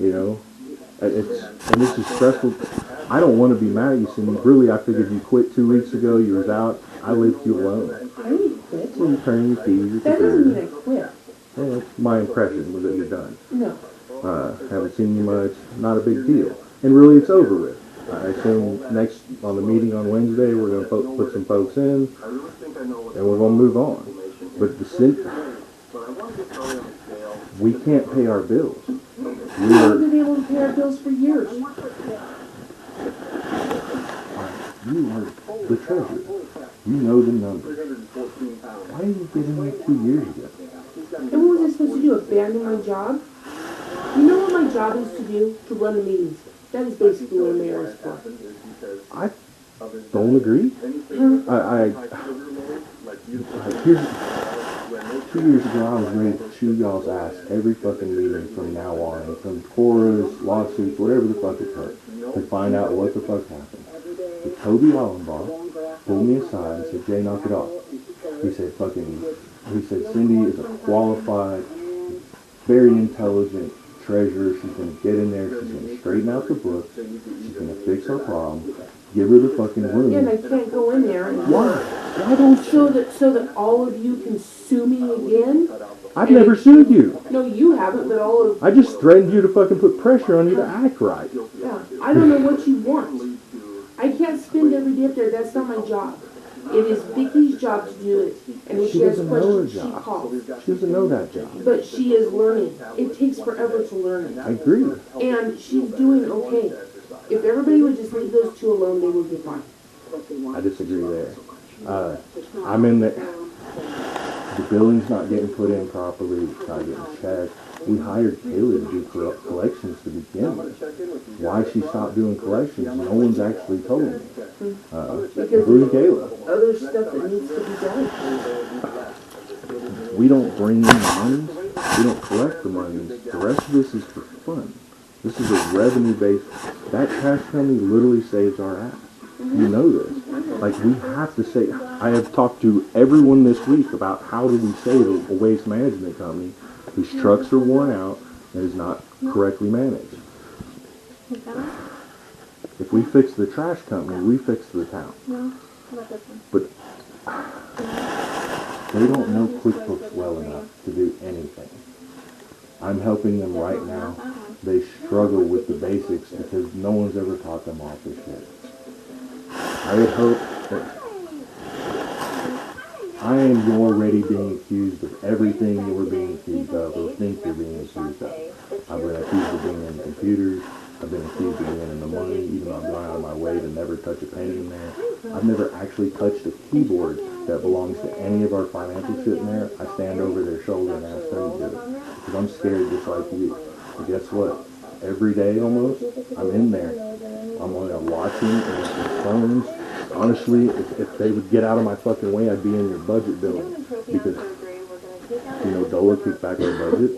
you know? And this is stressful. I don't want to be mad at you, Cindy. Really, I figured you quit 2 weeks ago. You was out. I left you alone. I didn't quit. So you turn your keys. That doesn't mean I quit. Well, that's my impression was that you're done. No. Haven't seen you much. Not a big deal. And really, it's over with. I assume next on the meeting on Wednesday, we're going to put some folks in, and we're going to move on. But we can't pay our bills. We haven't been able to pay our bills for years. You are the treasurer. You know the numbers. Why didn't you get in there 2 years ago? And what was I supposed to do? Abandon my job? You know what my job is to do? To run the meetings. That is basically what a mayor is for. I don't agree. Here's 2 years ago, I was ready to chew y'all's ass every fucking meeting from now on, from chorus, lawsuits, whatever the fuck it took, to find out what the fuck happened. But Toby Hollenbaugh pulled me aside and said, Jay, knock it off. He said, Cindy is a qualified, very intelligent treasurer. She's going to get in there. She's going to straighten out the books. She's going to fix our problem. Give her the fucking room. Yeah, and I can't go in there. And why? Why don't you? So that all of you can sue me again? I've never sued you. No, you haven't, but all of... I just threatened you to fucking put pressure on you to act right. Yeah, I don't know what you want. I can't spend every day up there. That's not my job. It is Vicky's job to do it. And if she has questions, she calls. She doesn't know that job. But she is learning. It takes forever to learn it. I agree. And she's doing okay. If everybody would just leave those two alone, they would be fine. I disagree there. I'm in there. The billing's not getting put in properly. It's not getting checked. We hired Karle to do collections to begin with. Why she stopped doing collections, no one's actually told me. Including Karle. Other stuff that needs to be done. We don't bring in the money. We don't collect the money. The rest of this is for fun. This is a revenue-based... That trash company literally saves our ass. You know this. Like, we have to say... I have talked to everyone this week about how do we save a waste management company whose trucks are worn out and is not correctly managed. If we fix the trash company, we fix the town. But they don't know QuickBooks well enough to do anything. I'm helping them right now. They struggle with the basics because no one's ever taught them all this shit. I would hope that I am already being accused of everything you were being accused of or think you're being accused of. I've been accused of being in computers. I've been accused of being in the money, even though I'm going out of my way to never touch a penny in there. I've never actually touched a keyboard that belongs to any of our financial shit in there. I stand over their shoulder and ask them to do it. Because I'm scared just like you. But guess what? Every day almost, I'm in there. I'm on there watching and the phones. Honestly, if they would get out of my fucking way, I'd be in your budget billing. Because, DOLA kicked back our budget.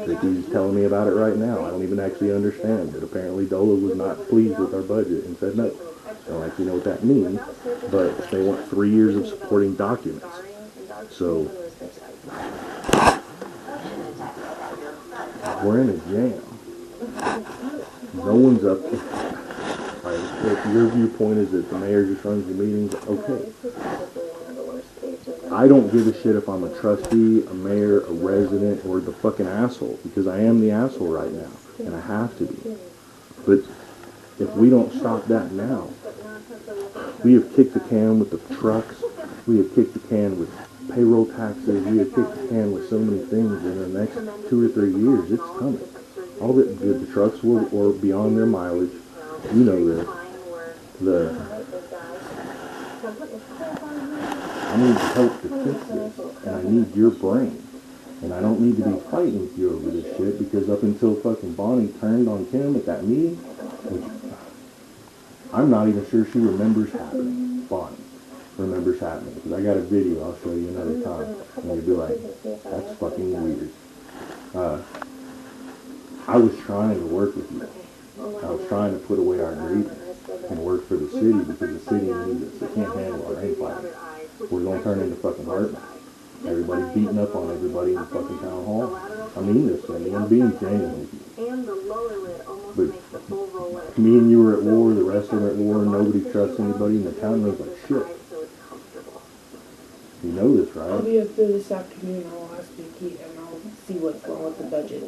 Vicky's telling me about it right now. I don't even actually understand. But apparently DOLA was not pleased with our budget and said no. I don't actually know what that means. But they want 3 years of supporting documents. So, we're in a jam. No one's up. If your viewpoint is that the mayor just runs the meetings, okay. I don't give a shit if I'm a trustee, a mayor, a resident, or the fucking asshole, because I am the asshole right now, and I have to be. But if we don't stop that now, we have kicked the can with the trucks, we have kicked the can with payroll taxes, we have kicked the can with so many things in the next 2 or 3 years. It's coming. All the trucks will be on their mileage. You know this. I need help to fix this, and I need your brain. And I don't need to be fighting with you over this shit, because up until fucking Bonnie turned on Kim at that meeting, which I'm not even sure she remembers happening. Bonnie remembers happening, because I got a video I'll show you another time, and you'll be like, that's fucking weird. I was trying to work with you. I was trying to put away our grievance and work for the city, because the city needs us. They can't handle our infighting. We're going to turn into fucking Hartman. Everybody's beating up on everybody in the fucking town hall. I mean this, Cindy. I'm being genuine with you. But me and you were at war, the rest of them are at war, nobody trusts anybody, and the town runs like shit. You know this, I'll right? be up there this afternoon. I'll ask Vicki and I'll see what's wrong with the budget.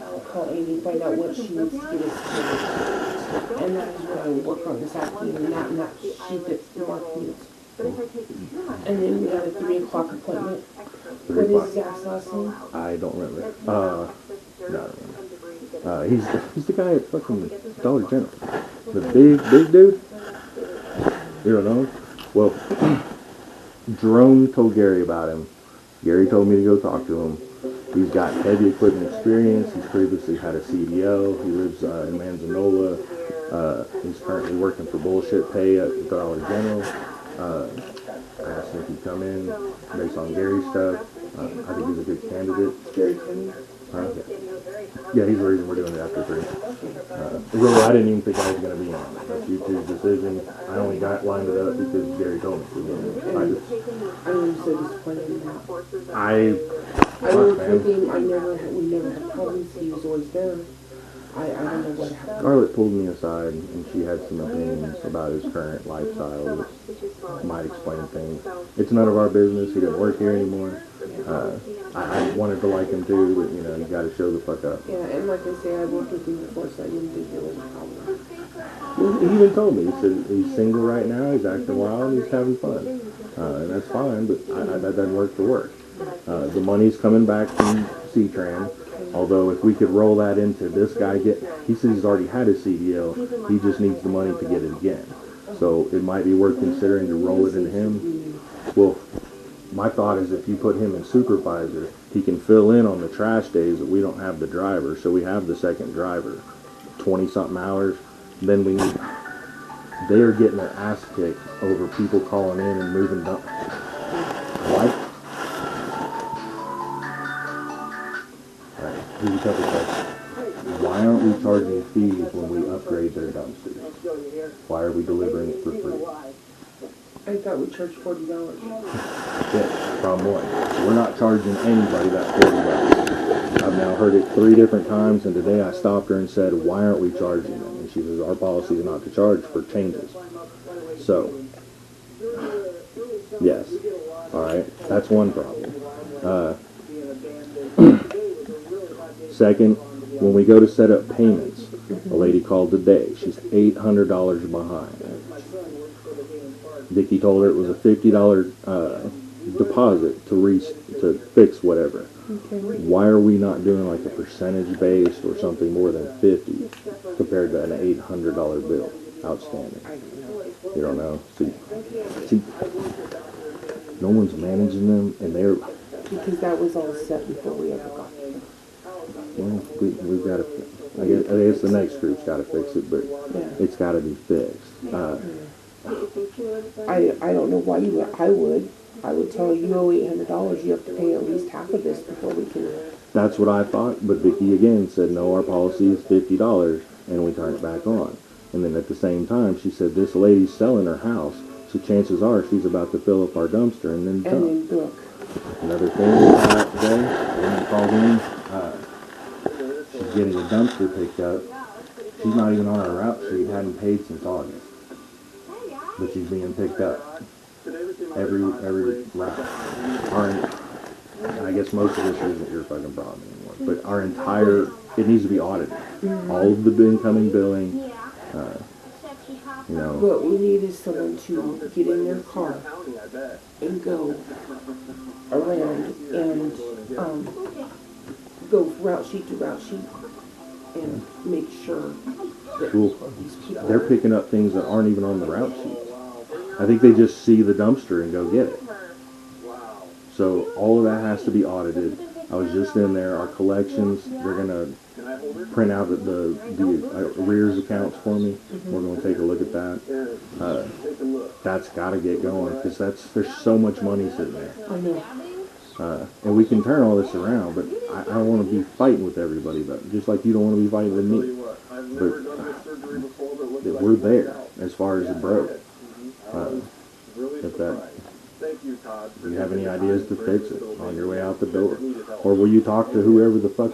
I'll call Amy, find out what she needs to get us to. And that is what I will work on this afternoon, that sheet that Mark needs. And then we have a 3 o'clock appointment. 3 What o'clock. is Zach's last name? I don't remember. No, I don't remember. He's the guy at fucking Dollar General. The big dude? You don't know him? Well, Jerome told Gary about him. Gary told me to go talk to him. He's got heavy equipment experience. He's previously had a CDL. He lives in Manzanola. He's currently working for bullshit pay at Dollar General. I asked him if he'd come in based on Gary's stuff. I think he's a good candidate. Gary Clinton. Yeah, he's the reason we're doing it after 3. Really, I didn't even think I was going to be on it. That's YouTube's decision. I only got lined it up because Gary told me to. I am so disappointed in that. I worked with him. We never had problems. He was always there. I don't know what happened. Karle pulled me aside and she had some opinions about his current lifestyle that might explain things. It's none of our business. He doesn't work here anymore. I wanted to like him too, but you know, you got to show the fuck up. Yeah, and like I say, I worked with him before, so I didn't think there was a problem. Well, he even told me, he said he's single right now, he's acting wild, he's having fun. And that's fine, but that doesn't work for work. The money's coming back from C-Tran. Although if we could roll that into this guy he says he's already had his CDL, he just needs the money to get it again. So it might be worth considering to roll it into him. Well, my thought is if you put him in supervisor, he can fill in on the trash days that we don't have the driver, so we have the second driver. 20-something hours, then they are getting their ass kicked over people calling in and moving dump. What? Here's a couple questions. Why aren't we charging fees when we upgrade their dumpsters? Why are we delivering it for free? I thought we charged $40. Yeah, problem 1. We're not charging anybody that $40. I've now heard it 3 different times, and today I stopped her and said, why aren't we charging them? And she says, our policy is not to charge for changes. So, yes. Alright, that's one problem. Second, when we go to set up payments, a lady called today. She's $800 behind. Vicki told her it was a $50 deposit to fix whatever. Okay. Why are we not doing like a percentage based or something more than 50 compared to an $800 bill outstanding? You don't know. See, no one's managing them, and they're. Because that was all set before we ever got there. Well, we've got to. I guess the next group's got to fix it, but it's got to be fixed. I don't know why you would. I would tell you owe $800. You have to pay at least half of this before we can. That's what I thought, but Vicki again said no. Our policy is $50, and we turn it back on. And then at the same time, she said this lady's selling her house, so chances are she's about to fill up our dumpster and then dump. And then book. Another thing we found out today, when called in, she's getting a dumpster picked up. She's not even on our route sheet, hadn't paid since August. But she's being picked up. Every route. I guess most of this isn't your fucking problem anymore. But our entire, it needs to be audited. All of the incoming billing, you know. What we need is someone to get in their car and go around and go route sheet to route sheet and make sure that these people. They're picking up things that aren't even on the route sheets. I think they just see the dumpster and go get it. So all of that has to be audited. I was just in there. Our collections, they're going to print out the arrears accounts for me. We're going to take a look at that. That's got to get going because there's so much money sitting there. I know. And we can turn all this around, but I don't want to be fighting with everybody, but just like you don't want to be fighting with me. But we're there as far as it broke. If that Do you have any ideas to fix it on your way out the door? Or will you talk to whoever the fuck's